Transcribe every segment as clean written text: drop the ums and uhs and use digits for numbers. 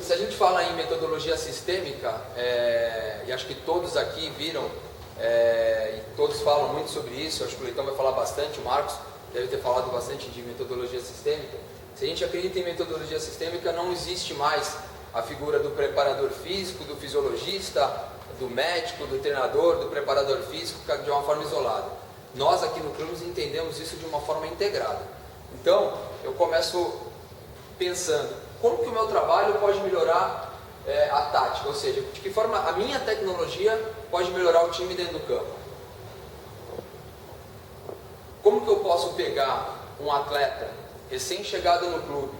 se a gente fala em metodologia sistêmica, e acho que todos aqui viram, e todos falam muito sobre isso, acho que o Leitão vai falar bastante, o Marcos deve ter falado bastante de metodologia sistêmica. Se a gente acredita em metodologia sistêmica, não existe mais a figura do preparador físico, do fisiologista, do médico, do treinador, do preparador físico de uma forma isolada. Nós aqui no Clubes entendemos isso de uma forma integrada. Então, eu começo pensando, como que o meu trabalho pode melhorar a tática? Ou seja, de que forma a minha tecnologia pode melhorar o time dentro do campo? Como que eu posso pegar um atleta recém-chegado no clube,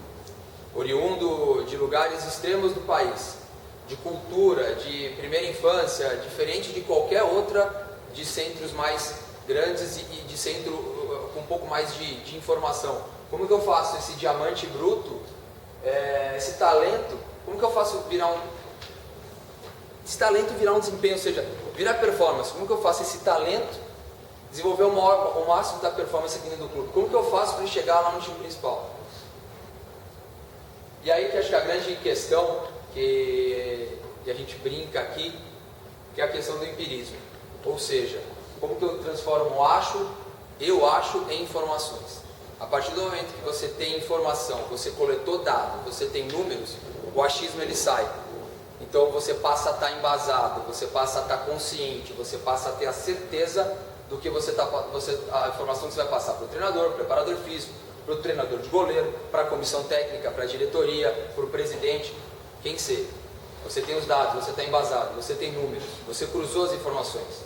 oriundo de lugares extremos do país, de cultura, de primeira infância, diferente de qualquer outra, de centros mais grandes e de centro com um pouco mais de informação. Como que eu faço esse diamante bruto, esse talento, como que eu faço esse talento virar um desempenho, ou seja, virar performance? Como que eu faço esse talento desenvolver o máximo da performance aqui dentro do clube? Como que eu faço para ele chegar lá no time principal? E aí que acho que a grande questão que a gente brinca aqui, que é a questão do empirismo. Ou seja, como que eu transformo eu acho em informações. A partir do momento que você tem informação, você coletou dados, você tem números, o achismo ele sai. Então você passa a estar embasado, você passa a estar consciente, você passa a ter a certeza do que a informação que você vai passar para o treinador, para o preparador físico, para o treinador de goleiro, para a comissão técnica, para a diretoria, para o presidente, quem seja. Você tem os dados, você está embasado, você tem números, você cruzou as informações.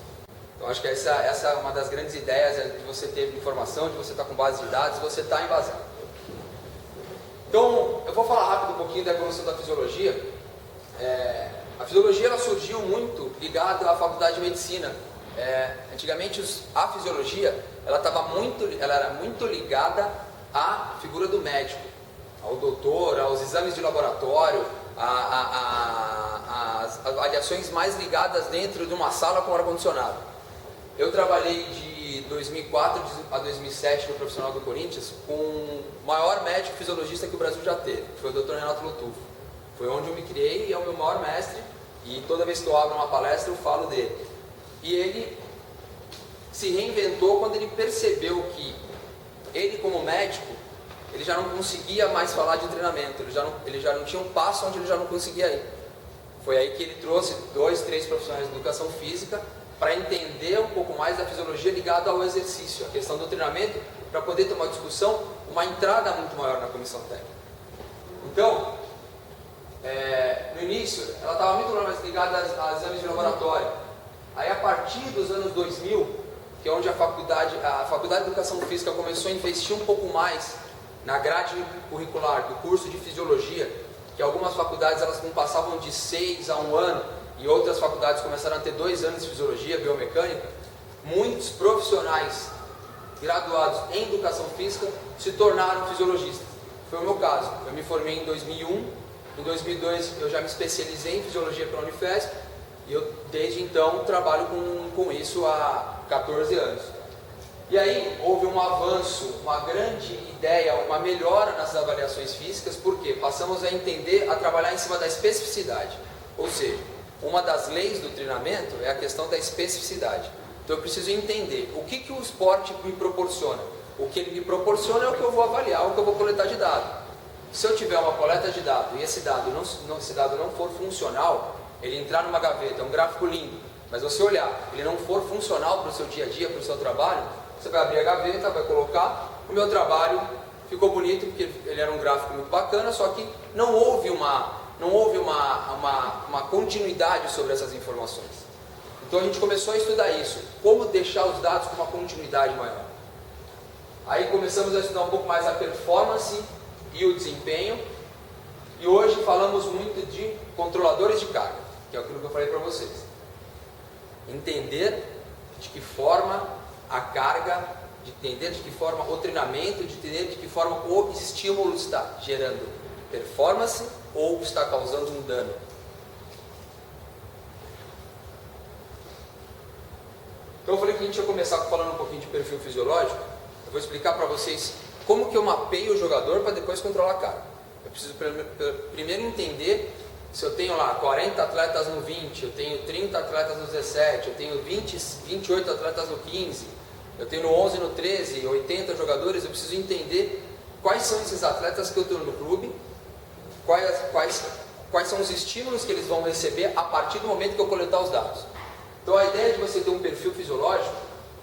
Então acho que essa é uma das grandes ideias, de você ter informação, de você estar com base de dados, você está embasado. Então, eu vou falar rápido um pouquinho da evolução da fisiologia. A fisiologia ela surgiu muito ligada à faculdade de medicina. Antigamente a fisiologia ela era muito ligada à figura do médico, ao doutor, aos exames de laboratório, às avaliações mais ligadas dentro de uma sala com ar-condicionado. Eu trabalhei de 2004 a 2007 no profissional do Corinthians com o maior médico fisiologista que o Brasil já teve, que foi o Dr. Renato Lotufo. Foi onde eu me criei e é o meu maior mestre, e toda vez que eu abro uma palestra eu falo dele. E ele se reinventou quando ele percebeu que ele, como médico, ele já não conseguia mais falar de treinamento, ele já não tinha um passo onde ele já não conseguia ir. Foi aí que ele trouxe 2, 3 profissionais de educação física para entender um pouco mais da fisiologia ligada ao exercício, a questão do treinamento, para poder ter uma discussão, uma entrada muito maior na comissão técnica. Então, no início, ela estava muito mais ligada a exames de laboratório. Aí, a partir dos anos 2000, que é onde a faculdade de Educação Física começou a investir um pouco mais na grade curricular do curso de Fisiologia, que algumas faculdades elas não passavam de 6 a 1 ano, e outras faculdades começaram a ter 2 anos de Fisiologia, Biomecânica, muitos profissionais graduados em Educação Física se tornaram fisiologistas. Foi o meu caso. Eu me formei em 2001, em 2002 eu já me especializei em Fisiologia pela Unifesp, e eu desde então trabalho com isso há 14 anos. E aí houve um avanço, uma grande ideia, uma melhora nas avaliações físicas, porque passamos a entender, a trabalhar em cima da especificidade. Ou seja, uma das leis do treinamento é a questão da especificidade. Então eu preciso entender o que o esporte me proporciona. O que ele me proporciona é o que eu vou avaliar, o que eu vou coletar de dado. Se eu tiver uma coleta de dado e esse dado não for funcional, ele entrar numa gaveta, é um gráfico lindo, mas você olhar, ele não for funcional para o seu dia a dia, para o seu trabalho, você vai abrir a gaveta, vai colocar, o meu trabalho ficou bonito porque ele era um gráfico muito bacana, só que não houve uma continuidade sobre essas informações. Então a gente começou a estudar isso, como deixar os dados com uma continuidade maior. Aí começamos a estudar um pouco mais a performance e o desempenho, e hoje falamos muito de controladores de carga, que é aquilo que eu falei para vocês. Entender de que forma a carga, de entender de que forma o treinamento, de entender de que forma o estímulo está gerando performance ou está causando um dano. Então eu falei que a gente ia começar falando um pouquinho de perfil fisiológico. Eu vou explicar para vocês como que eu mapeio o jogador para depois controlar a carga. Eu preciso primeiro entender Se eu tenho lá 40 atletas no 20, eu tenho 30 atletas no 17, eu tenho 28 atletas no 15, eu tenho no 11 e no 13, 80 jogadores, eu preciso entender quais são esses atletas que eu tenho no clube, quais são os estímulos que eles vão receber a partir do momento que eu coletar os dados. Então a ideia de você ter um perfil fisiológico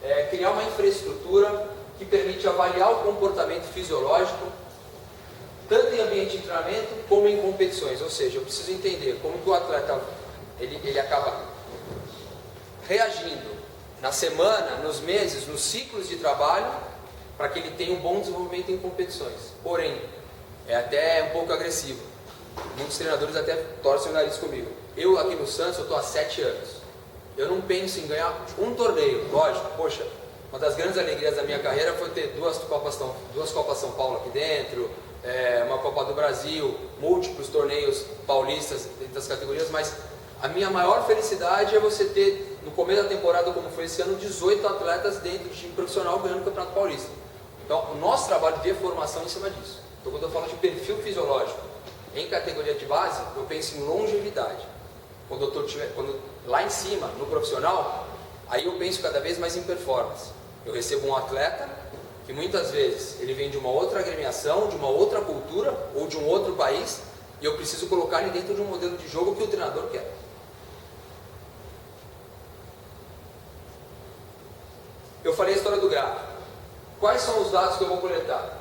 é criar uma infraestrutura que permite avaliar o comportamento fisiológico tanto em ambiente de treinamento como em competições. Ou seja, eu preciso entender como que o atleta ele acaba reagindo na semana, nos meses, nos ciclos de trabalho, para que ele tenha um bom desenvolvimento em competições. Porém, é até um pouco agressivo. Muitos treinadores até torcem o nariz comigo. Eu aqui no Santos, eu estou há 7 anos. Eu não penso em ganhar um torneio. Lógico, poxa, uma das grandes alegrias da minha carreira foi ter duas Copas São Paulo aqui dentro, uma Copa do Brasil, múltiplos torneios paulistas dentro das categorias, mas a minha maior felicidade é você ter, no começo da temporada, como foi esse ano, 18 atletas dentro de time profissional ganhando o Campeonato Paulista. Então, o nosso trabalho de formação em cima disso. Então, quando eu falo de perfil fisiológico em categoria de base, eu penso em longevidade. Quando lá em cima, no profissional, aí eu penso cada vez mais em performance. Eu recebo um atleta que muitas vezes ele vem de uma outra agremiação, de uma outra cultura ou de um outro país, e eu preciso colocar ele dentro de um modelo de jogo que o treinador quer. Eu falei a história do gráfico. Quais são os dados que eu vou coletar?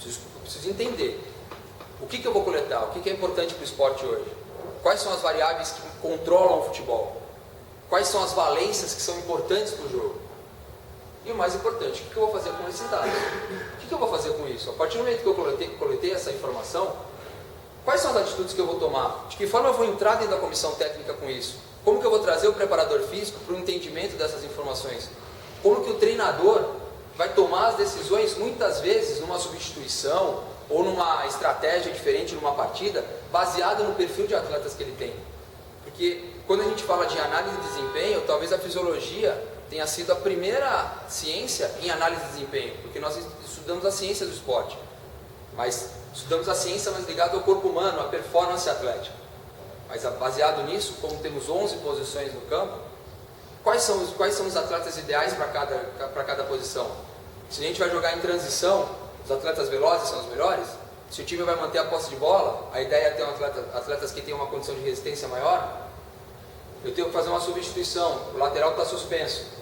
Eu preciso entender. O que eu vou coletar? O que é importante para o esporte hoje? Quais são as variáveis que controlam o futebol? Quais são as valências que são importantes para o jogo? E o mais importante, o que eu vou fazer com esses dados? O que eu vou fazer com isso? A partir do momento que eu coletei essa informação, quais são as atitudes que eu vou tomar? De que forma eu vou entrar dentro da comissão técnica com isso? Como que eu vou trazer o preparador físico para o entendimento dessas informações? Como que o treinador vai tomar as decisões, muitas vezes, numa substituição ou numa estratégia diferente numa partida, baseado no perfil de atletas que ele tem? Porque quando a gente fala de análise de desempenho, talvez a fisiologia tenha sido a primeira ciência em análise de desempenho, porque nós estudamos a ciência do esporte, mas estudamos a ciência mais ligada ao corpo humano, à performance atlética. Mas baseado nisso, como temos 11 posições no campo, quais são os atletas ideais para cada posição? Se a gente vai jogar em transição, os atletas velozes são os melhores? Se o time vai manter a posse de bola, a ideia é ter atletas que tenham uma condição de resistência maior. Eu tenho que fazer uma substituição, o lateral está suspenso.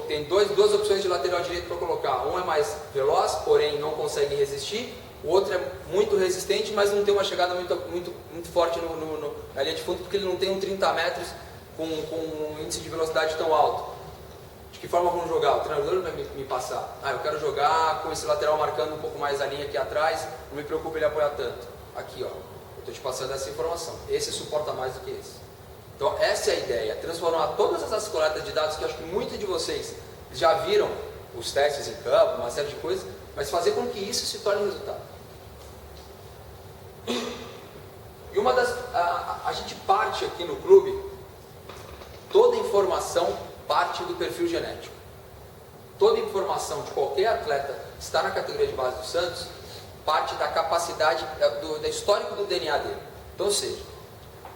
Tem duas opções de lateral direito para colocar. Um é mais veloz, porém não consegue resistir. O outro é muito resistente, mas não tem uma chegada muito forte na linha de fundo, porque ele não tem um 30 metros com um índice de velocidade tão alto. De que forma vamos jogar? O treinador vai me passar. Eu quero jogar com esse lateral marcando um pouco mais a linha aqui atrás, não me preocupa ele apoiar tanto. Aqui, ó, eu estou te passando essa informação. Esse suporta mais do que esse. Então essa é a ideia, transformar todas essas coletas de dados, que eu acho que muitos de vocês já viram os testes em campo, uma série de coisas, mas fazer com que isso se torne resultado. E a gente parte aqui no clube, toda informação parte do perfil genético. Toda informação de qualquer atleta que está na categoria de base do Santos parte da capacidade, do histórico do DNA dele. Então, ou seja,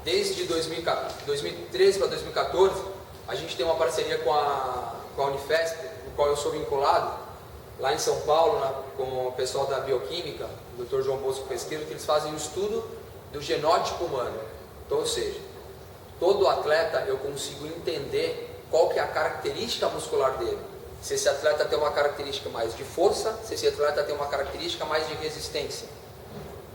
desde 2013 para 2014, a gente tem uma parceria com a Unifesp, no qual eu sou vinculado, lá em São Paulo, com o pessoal da Bioquímica, o Dr. João Bosco Pesqueiro, que eles fazem um estudo do genótipo humano. Então, ou seja, todo atleta eu consigo entender qual que é a característica muscular dele. Se esse atleta tem uma característica mais de força, se esse atleta tem uma característica mais de resistência.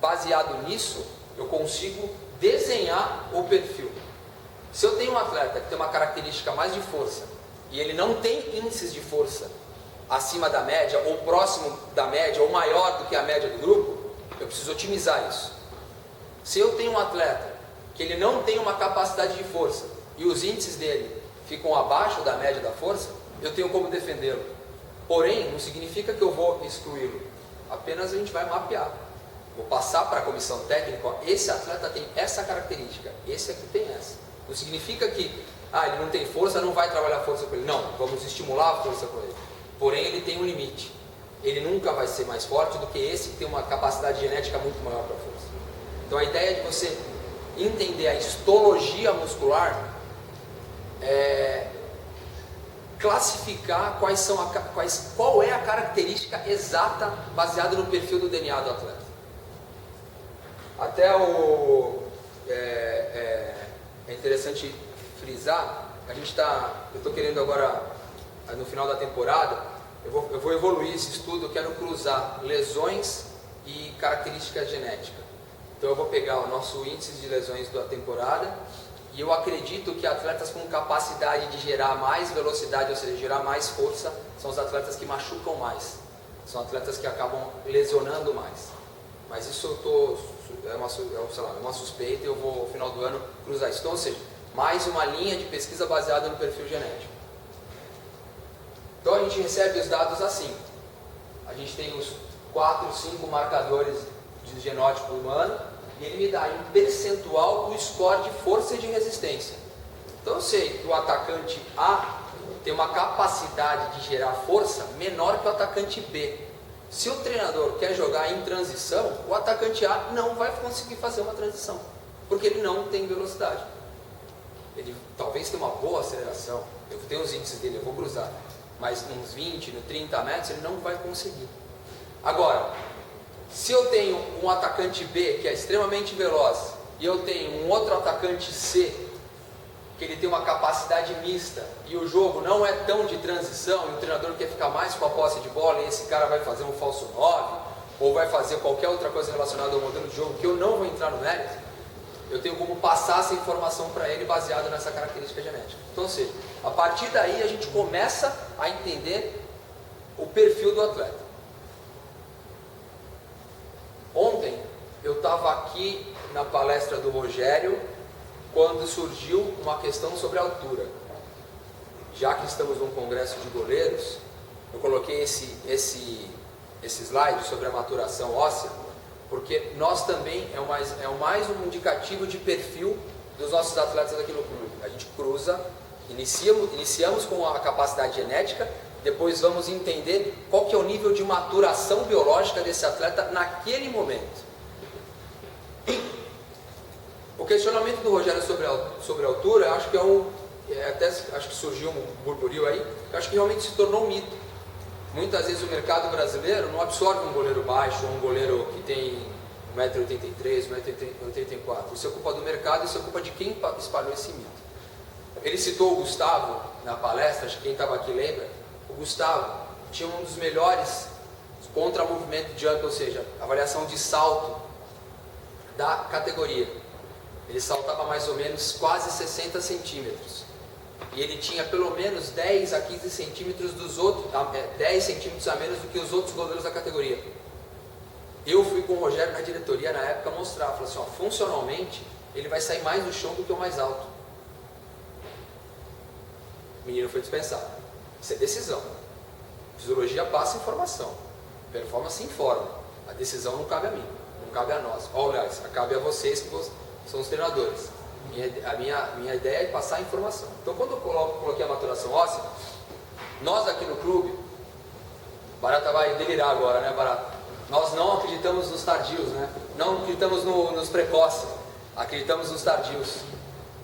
Baseado nisso, eu consigo desenhar o perfil. Se eu tenho um atleta que tem uma característica mais de força e ele não tem índices de força acima da média, ou próximo da média, ou maior do que a média do grupo, eu preciso otimizar isso. Se eu tenho um atleta que ele não tem uma capacidade de força e os índices dele ficam abaixo da média da força, eu tenho como defendê-lo. Porém, não significa que eu vou excluí-lo. Apenas a gente vai mapear. Vou passar para a comissão técnica, ó, esse atleta tem essa característica, esse aqui tem essa. Não significa que ele não tem força, não vai trabalhar força com ele. Não, vamos estimular a força com ele. Porém, ele tem um limite. Ele nunca vai ser mais forte do que esse que tem uma capacidade genética muito maior para a força. Então a ideia de você entender a histologia muscular é classificar qual é a característica exata baseada no perfil do DNA do atleta. Até é interessante frisar, eu estou querendo agora, no final da temporada, eu vou evoluir esse estudo, eu quero cruzar lesões e características genéticas. Então eu vou pegar o nosso índice de lesões da temporada, e eu acredito que atletas com capacidade de gerar mais velocidade, ou seja, gerar mais força, são os atletas que machucam mais. São atletas que acabam lesionando mais. Mas isso é uma suspeita, e eu vou, no final do ano, cruzar isso. Então, ou seja, mais uma linha de pesquisa baseada no perfil genético. Então a gente recebe os dados assim. A gente tem os 4, 5 marcadores de genótipo humano, e ele me dá em percentual o score de força e de resistência. Então eu sei que o atacante A tem uma capacidade de gerar força menor que o atacante B. Se o treinador quer jogar em transição, o atacante A não vai conseguir fazer uma transição, porque ele não tem velocidade. Ele talvez tenha uma boa aceleração, eu tenho os índices dele, eu vou cruzar, mas uns 20, no 30 metros ele não vai conseguir. Agora, se eu tenho um atacante B que é extremamente veloz, e eu tenho um outro atacante C que ele tem uma capacidade mista, e o jogo não é tão de transição, e o treinador quer ficar mais com a posse de bola, e esse cara vai fazer um falso 9, ou vai fazer qualquer outra coisa relacionada ao modelo de jogo, que eu não vou entrar no mérito, eu tenho como passar essa informação para ele baseado nessa característica genética. Então, ou seja, a partir daí a gente começa a entender o perfil do atleta. Ontem eu estava aqui na palestra do Rogério quando surgiu uma questão sobre a altura. Já que estamos num congresso de goleiros, eu coloquei esse slide sobre a maturação óssea, porque nós também é mais um indicativo de perfil dos nossos atletas aqui no clube. A gente cruza, iniciamos com a capacidade genética, depois vamos entender qual que é o nível de maturação biológica desse atleta naquele momento. O questionamento do Rogério sobre a altura, eu acho que acho que surgiu um burburinho aí, eu acho que realmente se tornou um mito. Muitas vezes o mercado brasileiro não absorve um goleiro baixo, ou um goleiro que tem 1,83 m, 1,84 m. Isso é culpa do mercado, isso é culpa de quem espalhou esse mito. Ele citou o Gustavo na palestra, acho que quem estava aqui lembra. O Gustavo tinha um dos melhores contra-movimento jump, ou seja, avaliação de salto da categoria. Ele saltava mais ou menos quase 60 centímetros. E ele tinha pelo menos 10 a 15 centímetros 10 centímetros a menos do que os outros goleiros da categoria. Eu fui com o Rogério na diretoria na época mostrar, falei assim, ó, funcionalmente ele vai sair mais do chão do que o mais alto. O menino foi dispensado. Isso é decisão. Fisiologia passa informação, performance informa. A decisão não cabe a mim, não cabe a nós. Aliás, cabe a vocês que são os treinadores. A minha ideia é passar a informação. Então, quando eu coloquei a maturação óssea, nós aqui no clube, Barata vai delirar agora, né, Barata? Nós não acreditamos nos tardios, né? Não acreditamos nos precoces, acreditamos nos tardios.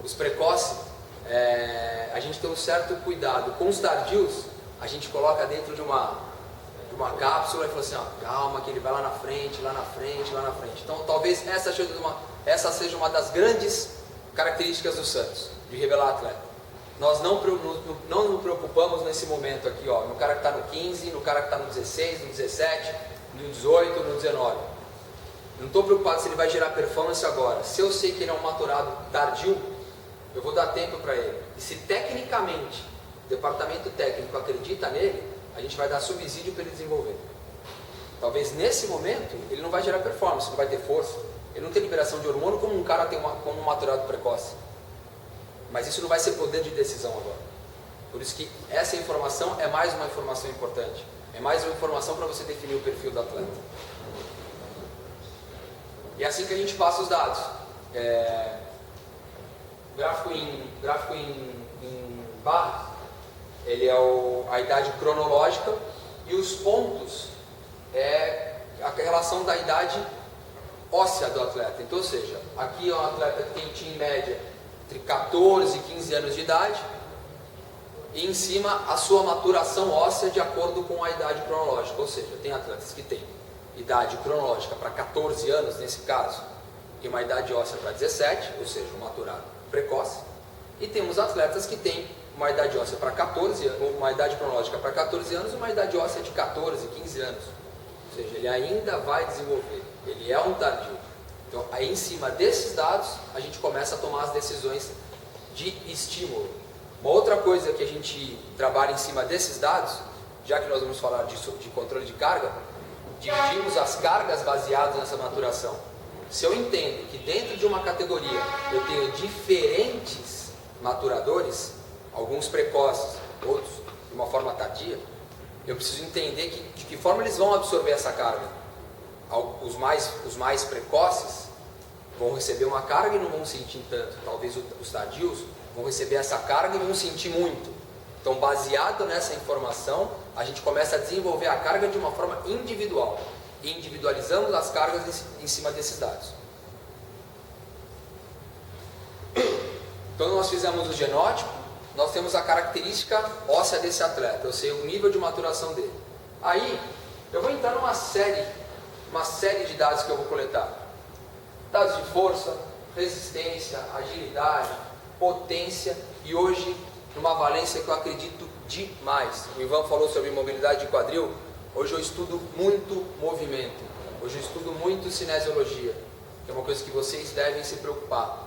Os precoces, a gente tem um certo cuidado. Com os tardios, a gente coloca dentro de uma cápsula e fala assim, ó, calma que ele vai lá na frente, lá na frente, lá na frente. Então, talvez essa seja uma das grandes características do Santos, de revelar atleta. Nós não nos preocupamos nesse momento aqui, ó, no cara que está no 15, no cara que está no 16, no 17, no 18, no 19. Não estou preocupado se ele vai gerar performance agora. Se eu sei que ele é um maturado tardio, eu vou dar tempo para ele. E se tecnicamente, o departamento técnico acredita nele, a gente vai dar subsídio para ele desenvolver. Talvez nesse momento, ele não vai gerar performance, não vai ter força. Ele não tem liberação de hormônio como um cara tem como um maturado precoce. Mas isso não vai ser poder de decisão agora. Por isso que essa informação é mais uma informação importante. É mais uma informação para você definir o perfil do atleta. E é assim que a gente passa os dados. Gráfico em barras, ele é a idade cronológica, e os pontos é a relação da idade óssea do atleta. Então, ou seja, aqui é um atleta que tem em média entre 14 e 15 anos de idade, e em cima a sua maturação óssea de acordo com a idade cronológica. Ou seja, tem atletas que têm idade cronológica para 14 anos, nesse caso, e uma idade óssea para 17, ou seja, um maturado precoce. E temos atletas que têm uma idade óssea para 14, uma idade cronológica para 14 anos e uma idade óssea de 14, 15 anos. Ou seja, ele ainda vai desenvolver, ele é um tardio. Então, aí em cima desses dados, a gente começa a tomar as decisões de estímulo. Uma outra coisa que a gente trabalha em cima desses dados, já que nós vamos falar de controle de carga, dividimos as cargas baseadas nessa maturação. Se eu entendo que dentro de uma categoria eu tenho diferentes maturadores, alguns precoces, outros de uma forma tardia, eu preciso entender de que forma eles vão absorver essa carga. Os mais precoces vão receber uma carga e não vão sentir tanto. Talvez os tardios vão receber essa carga e vão sentir muito. Então, baseado nessa informação, a gente começa a desenvolver a carga de uma forma individual. E individualizamos as cargas em cima desses dados. Então, nós fizemos o genótipo, nós temos a característica óssea desse atleta, eu sei o nível de maturação dele. Aí, eu vou entrar numa série de dados que eu vou coletar. Dados de força, resistência, agilidade, potência e hoje numa valência que eu acredito demais. O Ivan falou sobre mobilidade de quadril, hoje eu estudo muito movimento, hoje eu estudo muito cinesiologia, que é uma coisa que vocês devem se preocupar.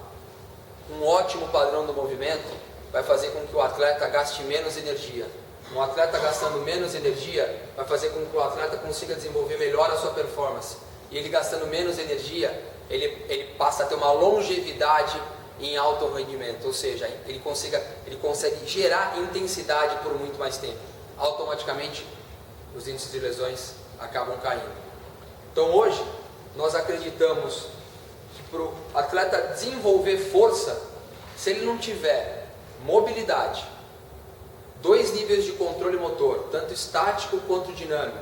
Um ótimo padrão do movimento vai fazer com que o atleta gaste menos energia. Um atleta gastando menos energia vai fazer com que o atleta consiga desenvolver melhor a sua performance. E ele gastando menos energia, ele passa a ter uma longevidade em alto rendimento, ou seja, ele consegue gerar intensidade por muito mais tempo. Automaticamente, os índices de lesões acabam caindo. Então hoje, nós acreditamos que para o atleta desenvolver força, se ele não tiver mobilidade, 2 níveis de controle motor, tanto estático quanto dinâmico,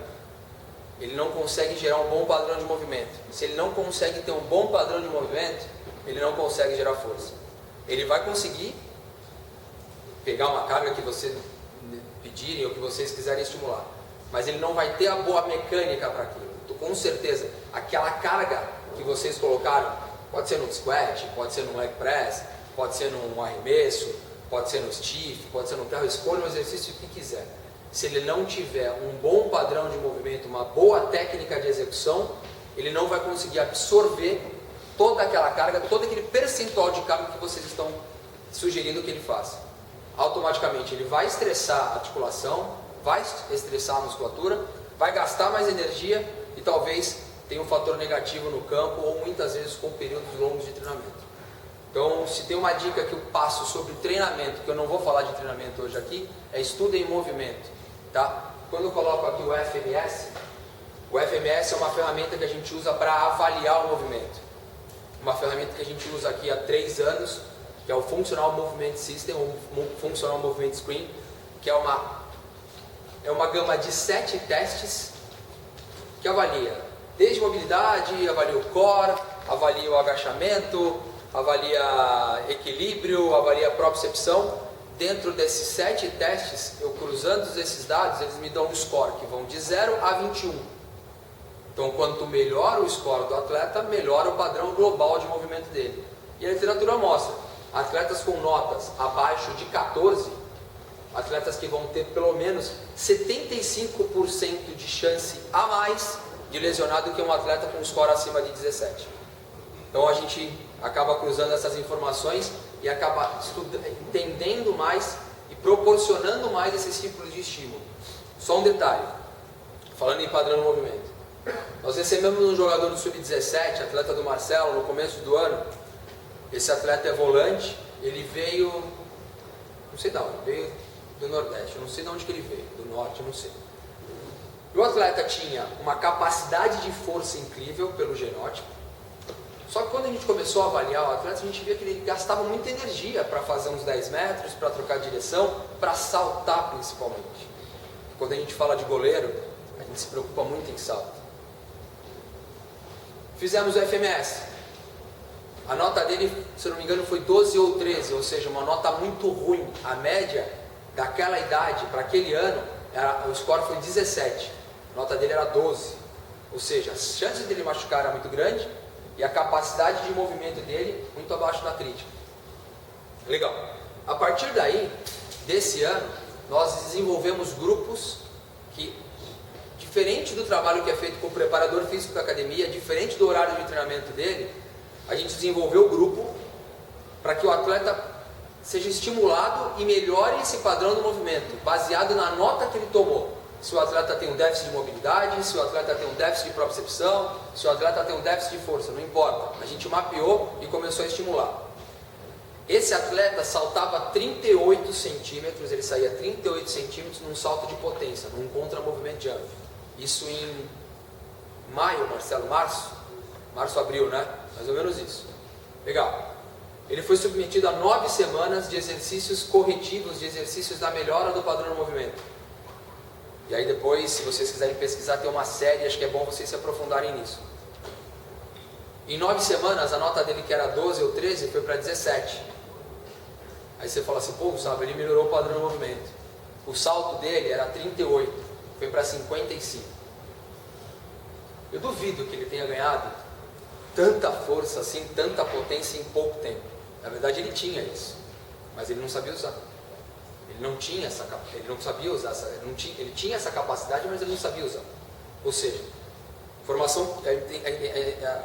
ele não consegue gerar um bom padrão de movimento. Se ele não consegue ter um bom padrão de movimento, ele não consegue gerar força. Ele vai conseguir pegar uma carga que vocês pedirem ou que vocês quiserem estimular, mas ele não vai ter a boa mecânica para aquilo. Então, com certeza, aquela carga que vocês colocaram, pode ser no squat, pode ser no leg press, pode ser num arremesso, pode ser no stiff, pode ser no carro, escolha um exercício que quiser. Se ele não tiver um bom padrão de movimento, uma boa técnica de execução, ele não vai conseguir absorver toda aquela carga, todo aquele percentual de carga que vocês estão sugerindo que ele faça. Automaticamente ele vai estressar a articulação, vai estressar a musculatura, vai gastar mais energia e talvez tenha um fator negativo no campo ou muitas vezes com períodos longos de treinamento. Então, se tem uma dica que eu passo sobre treinamento, que eu não vou falar de treinamento hoje aqui, é estudem movimento, tá? Quando eu coloco aqui o FMS é uma ferramenta que a gente usa para avaliar o movimento. Uma ferramenta que a gente usa aqui há 3 anos, que é o Functional Movement System, ou Functional Movement Screen, que é uma gama de 7 testes que avalia desde mobilidade, avalia o core, avalia o agachamento, avalia equilíbrio, avalia propriocepção. Dentro desses 7 testes, eu cruzando esses dados, eles me dão um score que vão de 0 a 21. Então, quanto melhor o score do atleta, melhor o padrão global de movimento dele. E a literatura mostra, atletas com notas abaixo de 14, atletas que vão ter pelo menos 75% de chance a mais de lesionar do que um atleta com score acima de 17. Então, a gente acaba cruzando essas informações e acaba entendendo mais e proporcionando mais esses tipos de estímulo. Só um detalhe, falando em padrão de movimento. Nós recebemos um jogador do Sub-17, atleta do Marcelo, no começo do ano. Esse atleta é volante, ele veio, não sei de onde, veio do Nordeste, eu não sei de onde que ele veio, do Norte, eu não sei. E o atleta tinha uma capacidade de força incrível pelo genótipo. Só que quando a gente começou a avaliar o atleta, a gente via que ele gastava muita energia para fazer uns 10 metros, para trocar de direção, para saltar principalmente. Quando a gente fala de goleiro, a gente se preocupa muito em salto. Fizemos o FMS. A nota dele, se eu não me engano, foi 12 ou 13, ou seja, uma nota muito ruim. A média daquela idade, para aquele ano, o score foi 17. A nota dele era 12. Ou seja, as chances dele machucar era muito grande e a capacidade de movimento dele muito abaixo da crítica. Legal. A partir daí, desse ano, nós desenvolvemos grupos que, diferente do trabalho que é feito com o preparador físico da academia, diferente do horário de treinamento dele, a gente desenvolveu o grupo para que o atleta seja estimulado e melhore esse padrão do movimento, baseado na nota que ele tomou. Se o atleta tem um déficit de mobilidade, se o atleta tem um déficit de propriocepção, se o atleta tem um déficit de força, não importa. A gente mapeou e começou a estimular. Esse atleta saltava 38 centímetros, ele saía 38 centímetros num salto de potência, num contra-movimento jump. Isso em maio, Marcelo, março, abril, né? Mais ou menos isso. Legal. Ele foi submetido a 9 semanas de exercícios corretivos, de exercícios da melhora do padrão do movimento. E aí depois, se vocês quiserem pesquisar, tem uma série, acho que é bom vocês se aprofundarem nisso. Em 9 semanas, a nota dele, que era 12 ou 13, foi para 17. Aí você fala assim, pô, Gustavo, ele melhorou o padrão do movimento. O salto dele era 38, foi para 55. Eu duvido que ele tenha ganhado tanta força assim, tanta potência em pouco tempo. Na verdade ele tinha isso, mas ele não sabia usar. Ele não tinha essa, ele não sabia usar, ele tinha essa capacidade, mas ele não sabia usar. Ou seja,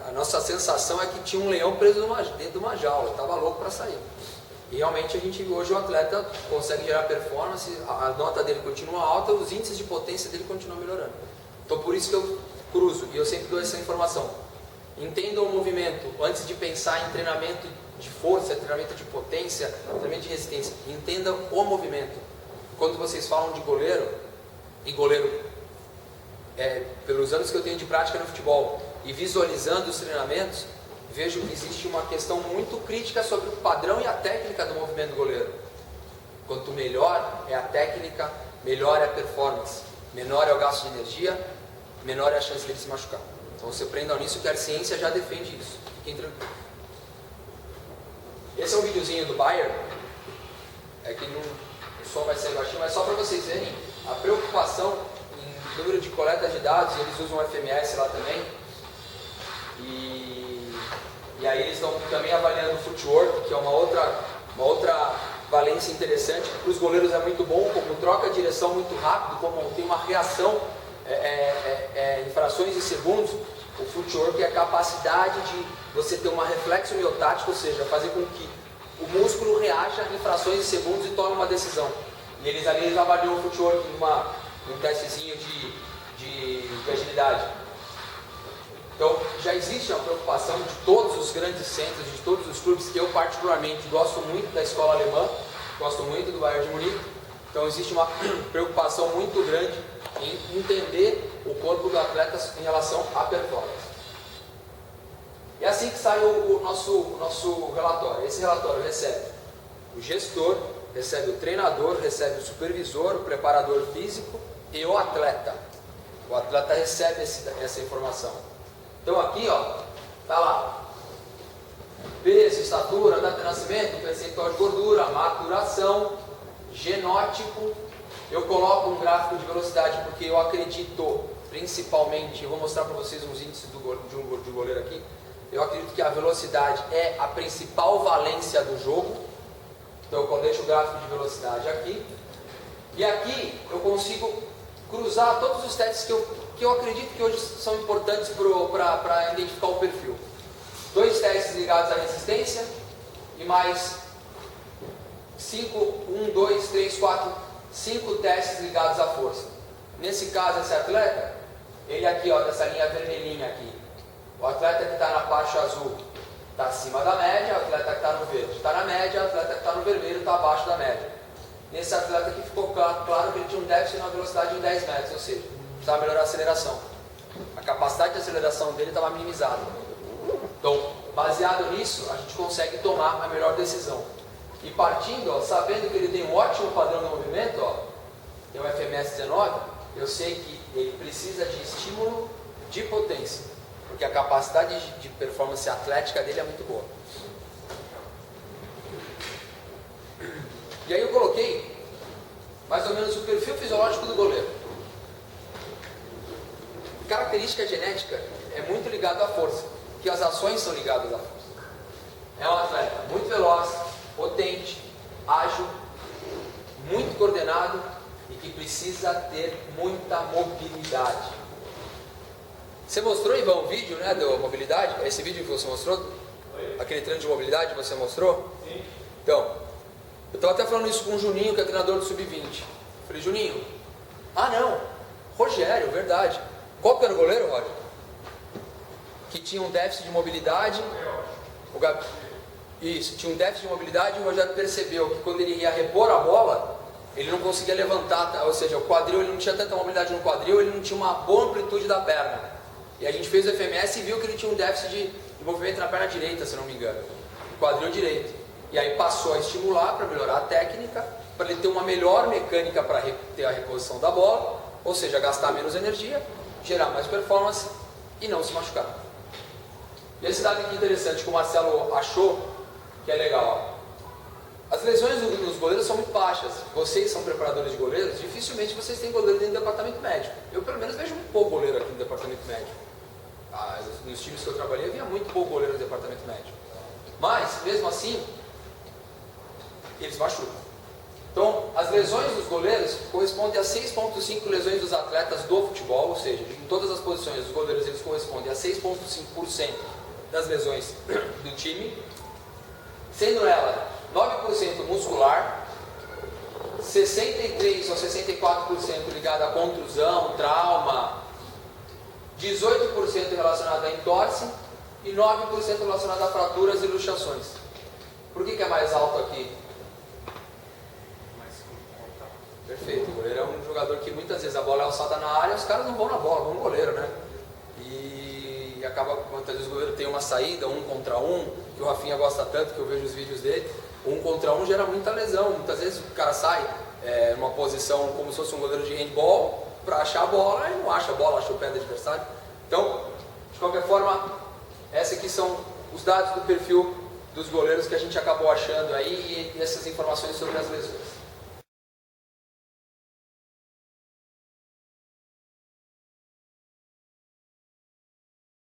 a nossa sensação é que tinha um leão preso dentro de uma jaula, estava louco para sair. E realmente hoje o atleta consegue gerar performance, a nota dele continua alta, os índices de potência dele continuam melhorando. Então por isso que eu cruzo, e eu sempre dou essa informação. Entendam o movimento antes de pensar em treinamento de força, treinamento de potência, treinamento de resistência. Entendam o movimento. Quando vocês falam de goleiro, e goleiro, pelos anos que eu tenho de prática no futebol, e visualizando os treinamentos, vejo que existe uma questão muito crítica sobre o padrão e a técnica do movimento do goleiro. Quanto melhor é a técnica, melhor é a performance, menor é o gasto de energia, menor é a chance dele se machucar. Então você aprendam nisso, que a ciência já defende isso. Fiquem tranquilos. Esse é um videozinho do Bayern. É que o som vai sair baixinho, mas só para vocês verem a preocupação em número de coleta de dados. Eles usam o FMS lá também. E aí eles estão também avaliando o footwork, que é uma outra valência interessante. Para os goleiros é muito bom, como troca a direção muito rápido, como tem uma reação em frações de segundos. O footwork é a capacidade de você ter uma reflexo miotático, ou seja, fazer com que o músculo reaja em frações de segundos e tome uma decisão. E eles avaliam o footwork em um testezinho de agilidade. Então, já existe uma preocupação de todos os grandes centros, de todos os clubes, que eu particularmente gosto muito da escola alemã, gosto muito do Bayern de Munique. Então, existe uma preocupação muito grande em entender o corpo do atleta em relação à performance. E é assim que sai o nosso relatório. Esse relatório recebe o gestor, recebe o treinador, recebe o supervisor, o preparador físico e o atleta. O atleta recebe essa informação. Então aqui, ó, tá lá: peso, estatura, data de nascimento, percentual de gordura, maturação, genótipo. Eu coloco um gráfico de velocidade porque eu acredito, principalmente, eu vou mostrar para vocês uns índices de goleiro aqui. Eu acredito que a velocidade é a principal valência do jogo. Então eu deixo o gráfico de velocidade aqui. E aqui eu consigo cruzar todos os testes que eu acredito que hoje são importantes para identificar o perfil. 2 testes ligados à resistência e mais 5 testes ligados à força. Nesse caso, esse atleta, ele aqui, ó, dessa linha vermelhinha aqui, o atleta que está na faixa azul está acima da média, o atleta que está no verde está na média, o atleta que está no vermelho está abaixo da média. Nesse atleta aqui ficou claro que ele tinha um déficit na velocidade de 10 metros, ou seja, precisava melhorar a aceleração. A capacidade de aceleração dele estava minimizada. Então, baseado nisso, a gente consegue tomar a melhor decisão. E partindo, ó, sabendo que ele tem um ótimo padrão de movimento, ó, tem o FMS 19, eu sei que ele precisa de estímulo de potência. porque a capacidade de performance atlética dele é muito boa. E aí eu coloquei mais ou menos o perfil fisiológico do goleiro. Característica genética é muito ligado à força, porque as ações são ligadas à força. É um atleta muito veloz, potente, ágil, muito coordenado e que precisa ter muita mobilidade. Você mostrou, Ivan, o vídeo, né, da mobilidade? Esse vídeo que você mostrou? Aquele treino de mobilidade que você mostrou? Sim. Então, eu estava até falando isso com o Juninho, que é treinador do Sub-20. Falei, Juninho, não, Rogério, verdade. Qual que era o goleiro, Roger? Que tinha um déficit de mobilidade. Isso, tinha um déficit de mobilidade e o Rogério percebeu que quando ele ia repor a bola, ele não conseguia levantar, ou seja, o quadril, ele não tinha tanta mobilidade no quadril, ele não tinha uma boa amplitude da perna. E a gente fez o FMS e viu que ele tinha um déficit de movimento na perna direita, se não me engano, quadril direito. E aí passou a estimular para melhorar a técnica, para ele ter uma melhor mecânica para ter a reposição da bola, ou seja, gastar menos energia, gerar mais performance e não se machucar. E esse dado aqui interessante que o Marcelo achou, que é legal. As lesões dos goleiros são muito baixas. Vocês são preparadores de goleiros, dificilmente vocês têm goleiro dentro do departamento médico. Eu pelo menos vejo muito pouco goleiro aqui no departamento médico. Nos times que eu trabalhei, havia muito pouco goleiro no departamento médico. Mas, mesmo assim, eles machucam. Então, as lesões dos goleiros correspondem a 6,5 lesões dos atletas do futebol, ou seja, em todas as posições dos goleiros eles correspondem a 6,5% das lesões do time, sendo ela 9% muscular, 63% ou 64% ligada a contusão, trauma, 18% relacionado a entorse e 9% relacionado a fraturas e luxações. Por que é mais alto aqui? Perfeito, o goleiro é um jogador que muitas vezes a bola é alçada na área, os caras não vão na bola, vão no goleiro, né? E acaba, muitas vezes o goleiro tem uma saída, 1 contra 1, que o Rafinha gosta tanto, que eu vejo os vídeos dele, 1 contra 1 gera muita lesão, muitas vezes o cara sai numa posição como se fosse um goleiro de handball, para achar a bola, e não acha a bola, acha o pé do adversário. Então, de qualquer forma, esses aqui são os dados do perfil dos goleiros que a gente acabou achando aí, e essas informações sobre as lesões.